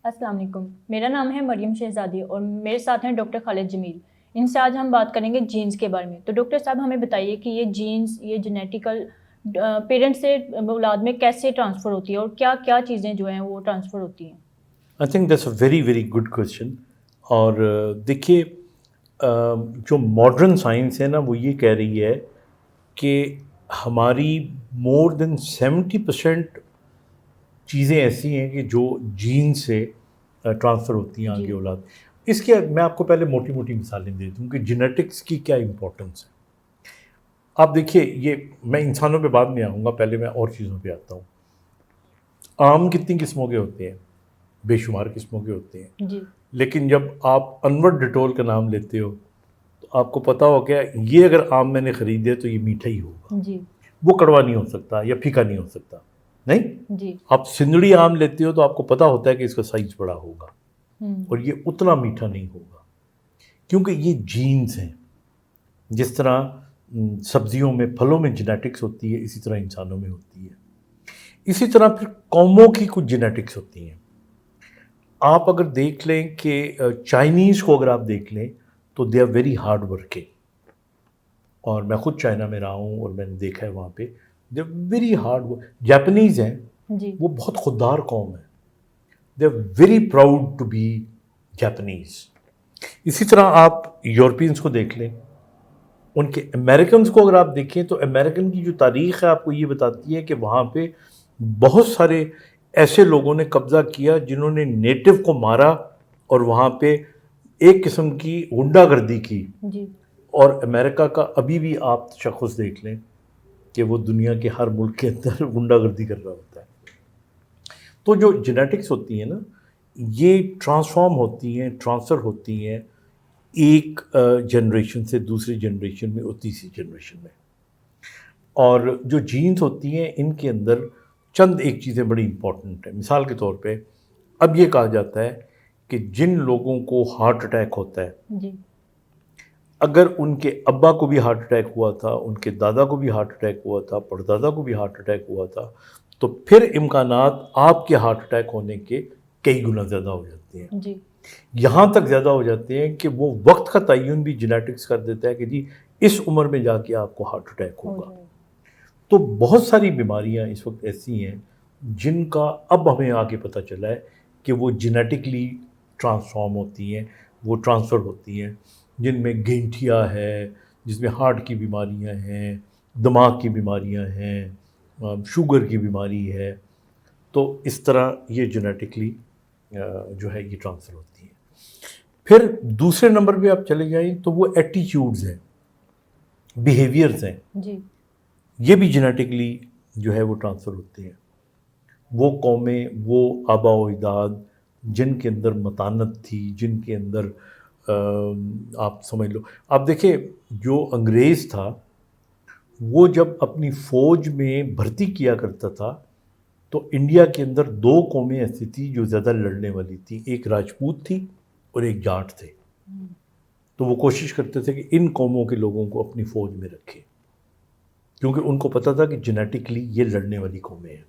السلام علیکم، میرا نام ہے مریم شہزادی اور میرے ساتھ ہیں ڈاکٹر خالد جمیل۔ ان سے آج ہم بات کریں گے جینز کے بارے میں۔ تو ڈاکٹر صاحب ہمیں بتائیے کہ یہ جینز، یہ جینیٹیکل پیرنٹ سے اولاد میں کیسے ٹرانسفر ہوتی ہے اور کیا کیا چیزیں جو ہیں وہ ٹرانسفر ہوتی ہیں؟ I think that's a very very good question. اور دیکھیے، جو ماڈرن سائنس ہے نا، وہ یہ کہہ رہی ہے کہ ہماری مور دین 70% چیزیں ایسی ہیں کہ جو جین سے ٹرانسفر ہوتی ہیں آگے اولاد۔ اس کے میں آپ کو پہلے موٹی موٹی مثالیں دے دوں کہ جینیٹکس کی کیا امپورٹنس ہے۔ آپ دیکھیے، یہ میں انسانوں پہ بعد میں آؤں گا، پہلے میں اور چیزوں پہ آتا ہوں۔ آم کتنی قسموں کے ہوتے ہیں؟ بے شمار قسموں کے ہوتے ہیں، جی، لیکن جب آپ انور ڈٹول کا نام لیتے ہو تو آپ کو پتا ہو کہ یہ اگر آم میں نے خریدے تو یہ میٹھا ہی ہوگا، جی، وہ کڑوا نہیں ہو سکتا یا پھیکا نہیں ہو سکتا، نہیں۔ جی، آپ سندڑی آم لیتے ہو تو آپ کو پتا ہوتا ہے کہ اس کا سائز بڑا ہوگا اور یہ اتنا میٹھا نہیں ہوگا، کیونکہ یہ جینز ہیں۔ جس طرح سبزیوں میں، پھلوں میں جینیٹکس ہوتی ہے، اسی طرح انسانوں میں ہوتی ہے۔ اسی طرح پھر قوموں کی کچھ جینیٹکس ہوتی ہیں۔ آپ اگر دیکھ لیں کہ چائنیز کو اگر آپ دیکھ لیں تو they are very hard working, اور میں خود چائنا میں رہا ہوں اور میں نے دیکھا ہے وہاں پہ they are very hard work. Japanese ہیں، جی، وہ بہت خوددار قوم ہے، they are very proud to be Japanese. اسی طرح آپ یورپینس کو دیکھ لیں، ان کے امریکنز کو اگر آپ دیکھیں تو امریکن کی جو تاریخ ہے آپ کو یہ بتاتی ہے کہ وہاں پہ بہت سارے ایسے لوگوں نے قبضہ کیا جنہوں نے نیٹو کو مارا اور وہاں پہ ایک قسم کی غنڈہ گردی کی۔ جی، اور امریکہ کا ابھی بھی آپ تشخص دیکھ لیں کہ وہ دنیا کے ہر ملک کے اندر غنڈہ گردی کر رہا ہوتا ہے۔ تو جو جینیٹکس ہوتی ہیں نا، یہ ٹرانسفارم ہوتی ہیں، ٹرانسفر ہوتی ہیں ایک جنریشن سے دوسری جنریشن میں اور تیسری جنریشن میں۔ اور جو جینز ہوتی ہیں ان کے اندر چند ایک چیزیں بڑی امپورٹنٹ ہیں۔ مثال کے طور پہ اب یہ کہا جاتا ہے کہ جن لوگوں کو ہارٹ اٹیک ہوتا ہے، جی، اگر ان کے ابا کو بھی ہارٹ اٹیک ہوا تھا، ان کے دادا کو بھی ہارٹ اٹیک ہوا تھا، پردادا کو بھی ہارٹ اٹیک ہوا تھا، تو پھر امکانات آپ کے ہارٹ اٹیک ہونے کے کئی گنا زیادہ ہو جاتے ہیں۔ جی، یہاں تک زیادہ ہو جاتے ہیں کہ وہ وقت کا تعین بھی جینیٹکس کر دیتا ہے کہ جی اس عمر میں جا کے آپ کو ہارٹ اٹیک ہو ہوگا۔ جائے، تو بہت ساری بیماریاں اس وقت ایسی ہیں جن کا اب ہمیں آگے پتہ چلا ہے کہ وہ جینیٹکلی ٹرانسفارم ہوتی ہیں، وہ ٹرانسفر ہوتی ہیں، جن میں گینٹھیا ہے، جس میں ہارٹ کی بیماریاں ہیں، دماغ کی بیماریاں ہیں، شوگر کی بیماری ہے۔ تو اس طرح یہ جینیٹکلی جو ہے یہ ٹرانسفر ہوتی ہیں۔ پھر دوسرے نمبر پہ آپ چلے جائیں تو وہ ایٹیچیوڈز ہیں، بیہیویئرز ہیں، جی، یہ بھی جینیٹکلی جو ہے وہ ٹرانسفر ہوتے ہیں۔ وہ قومیں، وہ آبا و اجداد جن کے اندر متانت تھی، جن کے اندر آپ سمجھ لو، آپ دیکھیں جو انگریز تھا وہ جب اپنی فوج میں بھرتی کیا کرتا تھا تو انڈیا کے اندر دو قومیں ایسی تھی جو زیادہ لڑنے والی تھی، ایک راجپوت تھی اور ایک جاٹ تھے۔ تو وہ کوشش کرتے تھے کہ ان قوموں کے لوگوں کو اپنی فوج میں رکھیں، کیونکہ ان کو پتہ تھا کہ جینیٹکلی یہ لڑنے والی قومیں ہیں۔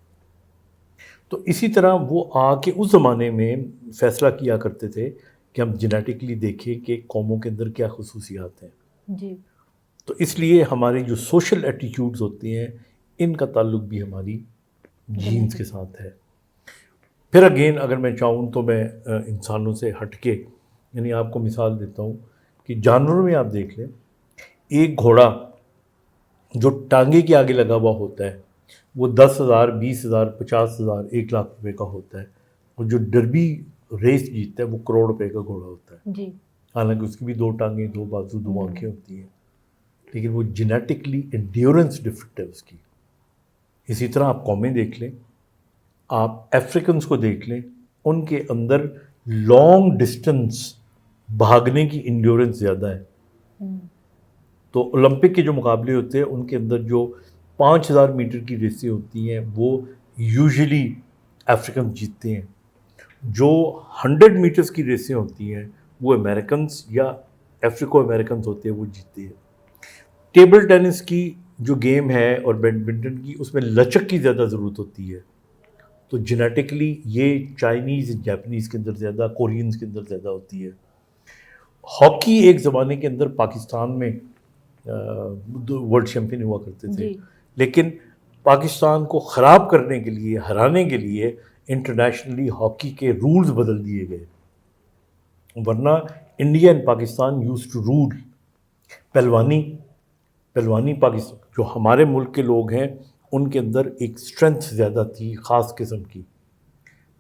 تو اسی طرح وہ آ کے اس زمانے میں فیصلہ کیا کرتے تھے کہ ہم جینیٹکلی دیکھیں کہ قوموں کے اندر کیا خصوصیات ہیں۔ جی، تو اس لیے ہمارے جو سوشل ایٹیٹیوڈز ہوتی ہیں ان کا تعلق بھی ہماری جینز کے ساتھ ہے۔ پھر اگین اگر میں چاہوں تو میں انسانوں سے ہٹ کے، یعنی آپ کو مثال دیتا ہوں کہ جانوروں میں آپ دیکھ لیں، ایک گھوڑا جو ٹانگے کے آگے لگا ہوا ہوتا ہے وہ 10,000، 20,000، 50,000، 1,00,000 روپے کا ہوتا ہے، اور جو ڈربی ریس جیتتا ہے وہ کروڑ روپے کا گھوڑا ہوتا ہے۔ جی، حالانکہ اس کی بھی 2 ٹانگیں، 2 بازو، 2 آنکھیں ہوتی ہیں، لیکن وہ جینیٹکلی انڈیورنس ڈفرینٹ ہے اس کی۔ اسی طرح آپ قومیں دیکھ لیں، آپ افریکنز کو دیکھ لیں، ان کے اندر لانگ ڈسٹنس بھاگنے کی انڈیورنس زیادہ ہے۔ تو اولمپک کے جو مقابلے ہوتے ہیں ان کے اندر جو 5,000 میٹر کی ریسیں ہوتی ہیں وہ یوزلی افریکن جیتتے ہیں۔ جو 100 میٹرز کی ریسیں ہوتی ہیں وہ امریکنز یا افریقو امریکنز ہوتے ہیں، وہ جیتتے ہیں۔ ٹیبل ٹینس کی جو گیم ہے اور بیڈمنٹن کی، اس میں لچک کی زیادہ ضرورت ہوتی ہے، تو جینیٹکلی یہ چائنیز جاپنیز کے اندر زیادہ، کورینز کے اندر زیادہ ہوتی ہے. ہاکی ایک زمانے کے اندر پاکستان میں ورلڈ چیمپئن ہوا کرتے تھے، لیکن پاکستان کو خراب کرنے کے لیے، ہرانے کے لیے انٹرنیشنلی ہاکی کے رولز بدل دیے گئے، ورنہ India and Pakistan used to rule. پہلوانی پاکستان جو ہمارے ملک کے لوگ ہیں ان کے اندر ایک اسٹرینتھ زیادہ تھی خاص قسم کی.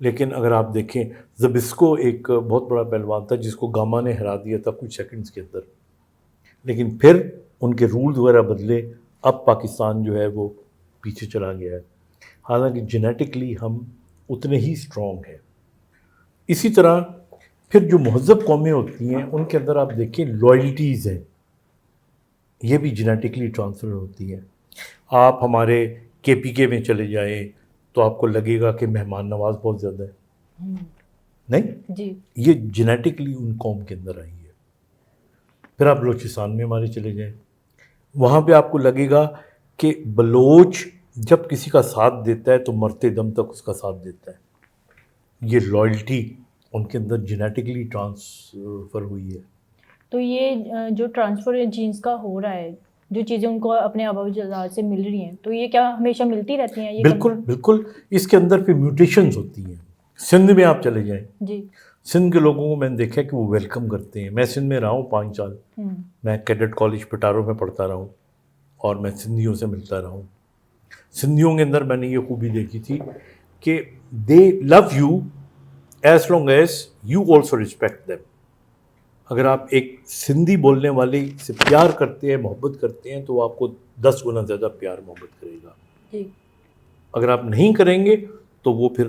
لیکن اگر آپ دیکھیں زبسکو ایک بہت بڑا پہلوان تھا جس کو گاما نے ہرا دیا تھا کچھ سیکنڈز کے اندر، لیکن پھر ان کے رولز وغیرہ بدلے، اب پاکستان جو ہے وہ پیچھے چلا گیا ہے، حالانکہ جینیٹکلی ہم اتنے ہی اسٹرانگ ہیں. اسی طرح پھر جو مہذب قومیں ہوتی ہیں ان کے اندر آپ دیکھیں لائلٹیز ہیں، یہ بھی جینیٹکلی ٹرانسفر ہوتی ہے. آپ ہمارے KPK میں چلے جائیں تو آپ کو لگے گا کہ مہمان نواز بہت زیادہ ہے، نہیں جی یہ جینیٹکلی ان قوم کے اندر آئی ہے. پھر آپ بلوچستان میں ہمارے چلے جائیں، وہاں پہ آپ کو لگے گا کہ بلوچ جب کسی کا ساتھ دیتا ہے تو مرتے دم تک اس کا ساتھ دیتا ہے. یہ لائلٹی ان کے اندر جینیٹکلی ٹرانسفر ہوئی ہے. تو یہ جو ٹرانسفر جینز کا ہو رہا ہے، جو چیزیں ان کو اپنے آبا و اجداد سے مل رہی ہیں، تو یہ کیا ہمیشہ ملتی رہتی ہیں؟ یہ بالکل اس کے اندر پھر میوٹیشنز ہوتی ہیں. سندھ میں آپ چلے جائیں، جی سندھ کے لوگوں کو میں نے دیکھا کہ وہ ویلکم کرتے ہیں. میں سندھ میں رہا ہوں 5 سال، میں کیڈٹ کالج پٹاروں میں پڑھتا رہا ہوں اور میں سندھیوں سے ملتا رہا ہوں. سندھیوں کے اندر میں نے یہ خوبی دیکھی تھی کہ they love you as long as you also respect them. اگر آپ ایک سندھی بولنے والے سے پیار کرتے ہیں، محبت کرتے ہیں، تو وہ آپ کو 10 گنا زیادہ پیار محبت کرے گا. جی اگر آپ نہیں کریں گے تو وہ پھر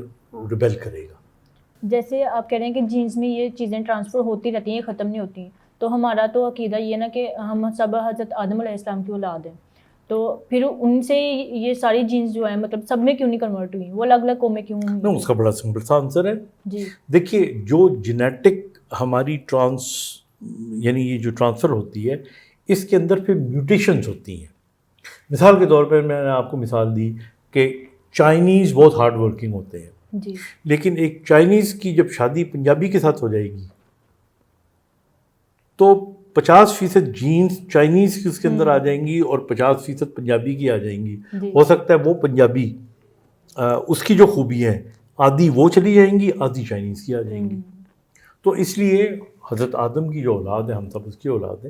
ریبیل کرے گا. جیسے آپ کہہ رہے ہیں کہ جینز میں یہ چیزیں ٹرانسفر ہوتی رہتی ہیں، ختم نہیں ہوتی ہیں، تو ہمارا تو عقیدہ یہ نا کہ ہم سب حضرت آدم علیہ السلام کی اولاد ہیں، تو پھر ان سے یہ ساری جینز جو ہیں مطلب سب میں کیوں نہیں کنورٹ ہوئی؟ وہ الگ الگ قومیں کیوں ہوئی؟ نا اس کا بڑا سمپل سا آنسر ہے. جی دیکھیے جو جینیٹک ہماری یعنی یہ جو ٹرانسفر ہوتی ہے اس کے اندر پھر میوٹیشنز ہوتی ہیں. مثال کے طور پر میں نے آپ کو مثال دی کہ چائنیز بہت ہارڈ ورکنگ ہوتے ہیں، جی لیکن ایک چائنیز کی جب شادی پنجابی کے ساتھ ہو جائے گی تو 50% جینز چائنیز کی اس کے اندر آ جائیں گی اور 50% پنجابی کی آ جائیں گی. ہو سکتا ہے وہ پنجابی اس کی جو خوبیاں ہیں آدھی وہ چلی جائیں گی، آدھی چائنیز کی آ جائیں گی. تو اس لیے حضرت آدم کی جو اولاد ہے ہم سب اس کی اولاد ہے.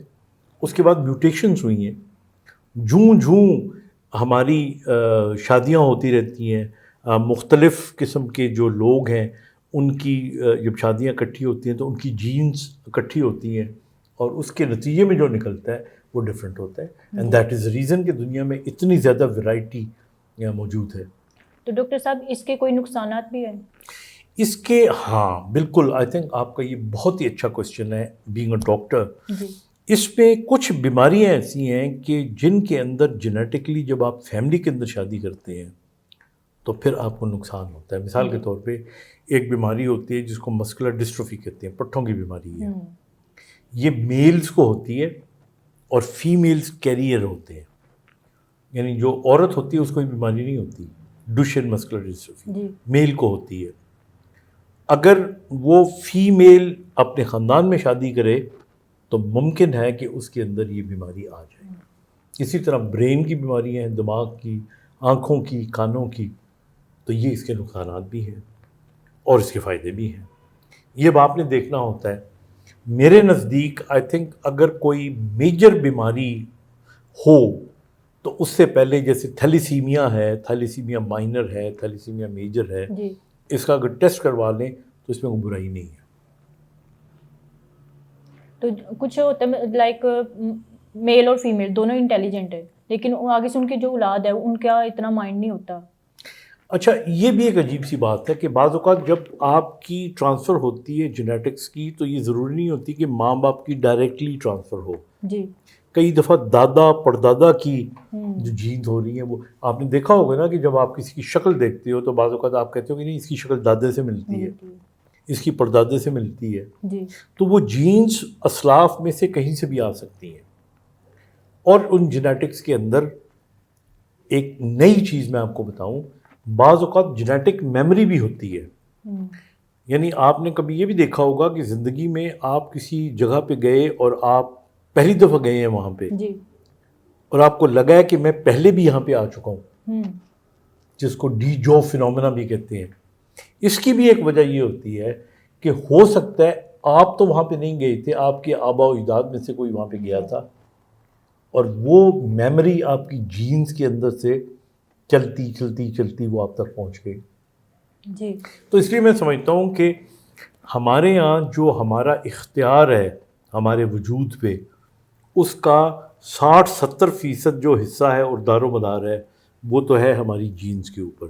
اس کے بعد میوٹیشنز ہوئی ہیں، جوں ہماری شادیاں ہوتی رہتی ہیں، مختلف قسم کے جو لوگ ہیں ان کی جب شادیاں اکٹھی ہوتی ہیں تو ان کی جینز اکٹھی ہوتی ہیں اور اس کے نتیجے میں جو نکلتا ہے وہ ڈفرینٹ ہوتا ہے. اینڈ دیٹ از ریزن کہ دنیا میں اتنی زیادہ ورائٹی موجود ہے. تو ڈاکٹر صاحب اس کے کوئی نقصانات بھی ہیں؟ اس کے ہاں بالکل، آئی تھنک آپ کا یہ بہت ہی اچھا کوشچن ہے بینگ اے ڈاکٹر. اس میں کچھ بیماریاں ایسی ہیں کہ جن کے اندر جینیٹکلی جب آپ فیملی کے اندر شادی کرتے ہیں تو پھر آپ کو نقصان ہوتا ہے. مثال کے طور پہ ایک بیماری ہوتی ہے جس کو مسکولر ڈسٹروفی کہتے ہیں، پٹھوں کی بیماری ہے. یہ میلز کو ہوتی ہے اور فیمیلز کیریئر ہوتے ہیں، یعنی جو عورت ہوتی ہے اس کو یہ بیماری نہیں ہوتی. ڈوشن مسکولر ڈسٹروفی میل کو ہوتی ہے. اگر وہ فیمیل اپنے خاندان میں شادی کرے تو ممکن ہے کہ اس کے اندر یہ بیماری آ جائے. اسی طرح برین کی بیماریاں ہیں، دماغ کی، آنکھوں کی، کانوں کی، تو یہ اس کے نقصانات بھی ہیں اور اس کے فائدے بھی ہیں. یہ اب آپ نے دیکھنا ہوتا ہے. میرے نزدیک آئی تھنک اگر کوئی میجر بیماری ہو تو اس سے پہلے جیسے تھیلیسیمیا ہے، تھیلیسیمیا مائنر ہے، تھیلیسیمیا میجر ہے، اس کا اگر ٹیسٹ کروا لیں تو اس میں کوئی برائی نہیں ہے. تو کچھ ہوتا ہے لائک میل اور فیمیل دونوں انٹیلیجنٹ ہے لیکن آگے سے ان کی جو اولاد ہے ان کا اتنا مائنڈ نہیں ہوتا. اچھا یہ بھی ایک عجیب سی بات ہے کہ بعض اوقات جب آپ کی ٹرانسفر ہوتی ہے جینیٹکس کی تو یہ ضروری نہیں ہوتی کہ ماں باپ کی ڈائریکٹلی ٹرانسفر ہو. جی کئی دفعہ دادا پردادا کی جو جینز ہو رہی ہیں وہ آپ نے دیکھا ہوگا نا کہ جب آپ کسی کی شکل دیکھتے ہو تو بعض اوقات آپ کہتے ہو کہ نہیں اس کی شکل دادے سے ملتی ہے، اس کی پردادے سے ملتی ہے. تو وہ جینز اسلاف میں سے کہیں سے بھی آ سکتی ہیں. اور ان جینیٹکس کے اندر ایک نئی چیز میں آپ کو بتاؤں بعض اوقات جینیٹک میموری بھی ہوتی ہے. یعنی آپ نے کبھی یہ بھی دیکھا ہوگا کہ زندگی میں آپ کسی جگہ پہ گئے اور آپ پہلی دفعہ گئے ہیں وہاں پہ, جی اور آپ کو لگا ہے کہ میں پہلے بھی یہاں پہ آ چکا ہوں, جس کو ڈی جو فینومینا بھی کہتے ہیں. اس کی بھی ایک وجہ یہ ہوتی ہے کہ ہو سکتا ہے آپ تو وہاں پہ نہیں گئے تھے, آپ کے آبا و اجداد میں سے کوئی وہاں پہ گیا تھا, اور وہ میموری آپ کی جینز کے اندر سے چلتی چلتی چلتی وہ آپ تک پہنچ گئی. جی تو اس لیے میں سمجھتا ہوں کہ ہمارے یہاں جو ہمارا اختیار ہے ہمارے وجود پہ, اس کا 60-70% جو حصہ ہے اور دار و مدار ہے وہ تو ہے ہماری جینز کے اوپر.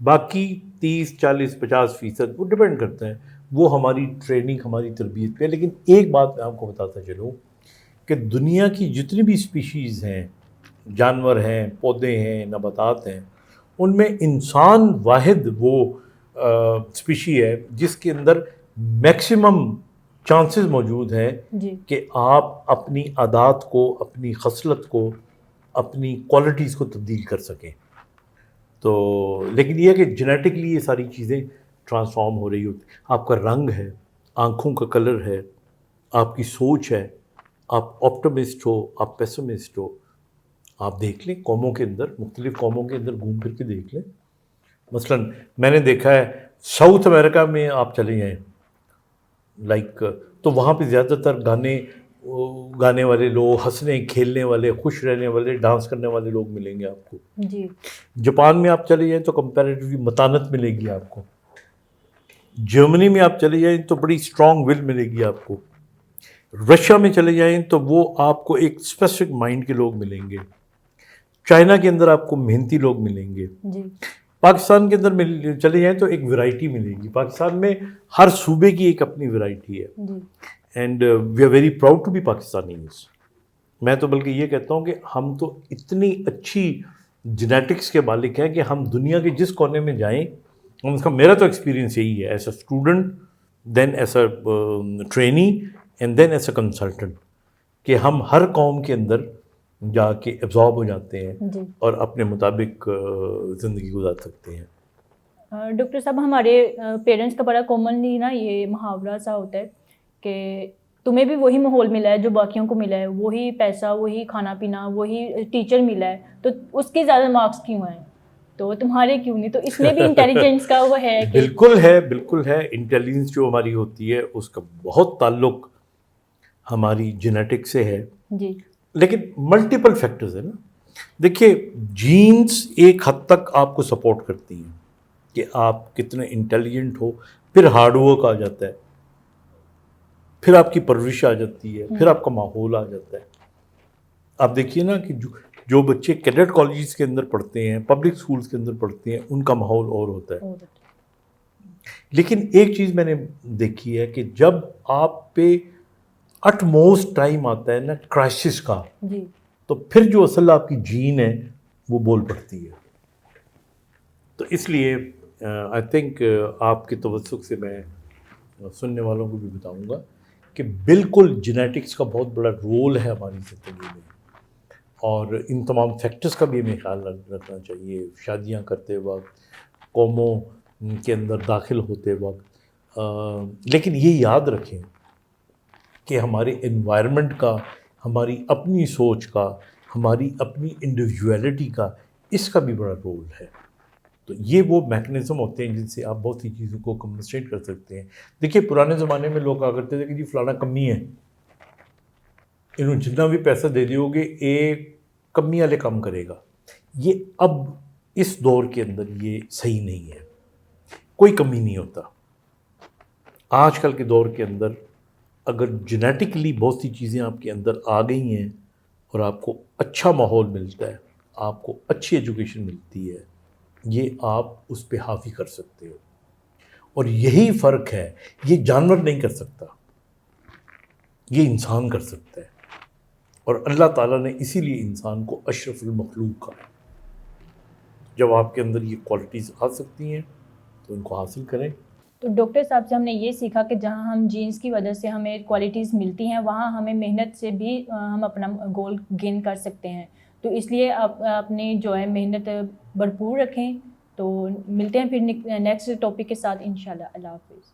باقی 30-40-50% وہ ڈپینڈ کرتے ہیں, وہ ہماری ٹریننگ ہماری تربیت پہ. لیکن ایک بات میں آپ کو بتاتا چلوں کہ دنیا کی جتنی بھی اسپیشیز ہیں, جانور ہیں, پودے ہیں, نباتات ہیں, ان میں انسان واحد وہ اسپیشی ہے جس کے اندر میکسیمم چانسز موجود ہیں جی کہ آپ اپنی عادات کو, اپنی خصلت کو, اپنی کوالٹیز کو تبدیل کر سکیں. تو لیکن یہ ہے کہ جینیٹکلی یہ ساری چیزیں ٹرانسفارم ہو رہی ہوتی. آپ کا رنگ ہے, آنکھوں کا کلر ہے, آپ کی سوچ ہے, آپ آپٹمسٹ ہو, آپ پیسمسٹ ہو. آپ دیکھ لیں قوموں کے اندر, مختلف قوموں کے اندر گھوم پھر کے دیکھ لیں. مثلا میں نے دیکھا ہے ساؤتھ امریکہ میں آپ چلے جائیں لائک, تو وہاں پہ زیادہ تر گانے والے لوگ, ہنسنے کھیلنے والے, خوش رہنے والے, ڈانس کرنے والے لوگ ملیں گے آپ کو. جی جاپان میں آپ چلے جائیں تو کمپیریٹیولی متانت ملے گی آپ کو. جرمنی میں آپ چلے جائیں تو بڑی اسٹرانگ ول ملے گی آپ کو. رشیا میں چلے جائیں تو وہ آپ کو ایک اسپیسیفک مائنڈ کے لوگ ملیں گے. چائنا کے اندر آپ کو محنتی لوگ ملیں گے. جی پاکستان کے اندر چلے جائیں تو ایک ویرائٹی ملے گی. پاکستان میں ہر صوبے کی ایک اپنی ویرائٹی ہے, جی and we are very proud to be Pakistanis. میں تو بلکہ یہ کہتا ہوں کہ ہم تو اتنی اچھی جینیٹکس کے مالک ہیں کہ ہم دنیا کے جس کونے میں جائیں, اس کا میرا تو ایکسپیرینس یہی ہے as a student, then as a trainee, and then as a consultant, کہ ہم ہر قوم کے اندر جا کے ایبزارب ہو جاتے ہیں جی اور اپنے مطابق زندگی گزار سکتے ہیں. ڈاکٹر صاحب, ہمارے پیرنٹس کا بڑا کامنلی نا یہ محاورہ سا ہوتا ہے کہ تمہیں بھی وہی ماحول ملا ہے جو باقیوں کو ملا ہے, وہی پیسہ, وہی کھانا پینا, وہی ٹیچر ملا ہے, تو اس کے زیادہ مارکس کیوں ہیں, تو تمہارے کیوں نہیں؟ تو اس میں بھی انٹیلیجنس کا وہ ہے کہ بالکل ہے, بالکل ہے. انٹیلیجنس جو ہماری ہوتی ہے اس کا بہت تعلق ہماری جینیٹک سے ہے, جی لیکن ملٹیپل فیکٹرز ہیں نا. دیکھیے جینز ایک حد تک آپ کو سپورٹ کرتی ہیں کہ آپ کتنے انٹیلیجنٹ ہو, پھر ہارڈ ورک آ جاتا ہے, پھر آپ کی پرورش آ جاتی ہے, پھر آپ کا ماحول آ جاتا ہے. آپ دیکھیے نا کہ جو بچے کیڈٹ کالجز کے اندر پڑھتے ہیں, پبلک اسکولس کے اندر پڑھتے ہیں, ان کا ماحول اور ہوتا ہے. لیکن ایک چیز میں نے دیکھی ہے کہ جب آپ پہ اٹ موسٹ ٹائم آتا ہے نا کرائسس کا, جی تو پھر جو اصل آپ کی جین ہے وہ بول پڑتی ہے. تو اس لیے آئی تھنک آپ کے توسط سے میں سننے والوں کو بھی بتاؤں گا کہ بالکل جینیٹکس کا بہت بڑا رول ہے ہماری زندگی میں, اور ان تمام فیکٹرز کا بھی ہمیں خیال رکھنا چاہیے. شادیاں کرتے وقت, قوموں کے اندر داخل ہوتے وقت, لیکن یہ یاد رکھیں کہ ہمارے انوائرمنٹ کا, ہماری اپنی سوچ کا, ہماری اپنی انڈیویجویلٹی کا, اس کا بھی بڑا رول ہے. تو یہ وہ میکنزم ہوتے ہیں جن سے آپ بہت سی چیزوں کو کمپنسیٹ کر سکتے ہیں. دیکھیے پرانے زمانے میں لوگ کہا کرتے تھے کہ جی فلانا کمی ہے, انہوں جتنا بھی پیسہ دے دیو گے ایک کمی والے کام کرے گا. یہ اب اس دور کے اندر یہ صحیح نہیں ہے, کوئی کمی نہیں ہوتا. آج کل کے دور کے اندر اگر جینیٹکلی بہت سی چیزیں آپ کے اندر آ گئی ہیں اور آپ کو اچھا ماحول ملتا ہے, آپ کو اچھی ایجوکیشن ملتی ہے, یہ آپ اس پہ حاوی کر سکتے ہو. اور یہی فرق ہے, یہ جانور نہیں کر سکتا, یہ انسان کر سکتا ہے. اور اللہ تعالیٰ نے اسی لیے انسان کو اشرف المخلوق کہا. جب آپ کے اندر یہ کوالٹیز آ سکتی ہیں تو ان کو حاصل کریں. تو ڈاکٹر صاحب سے ہم نے یہ سیکھا کہ جہاں ہم جینس کی وجہ سے ہمیں کوالٹیز ملتی ہیں, وہاں ہمیں محنت سے بھی ہم اپنا گول گین کر سکتے ہیں. تو اس لیے آپ اپنی جو ہے محنت بھرپور رکھیں, تو ملتے ہیں پھر نیکسٹ ٹاپک کے ساتھ انشاءاللہ. اللہ حافظ.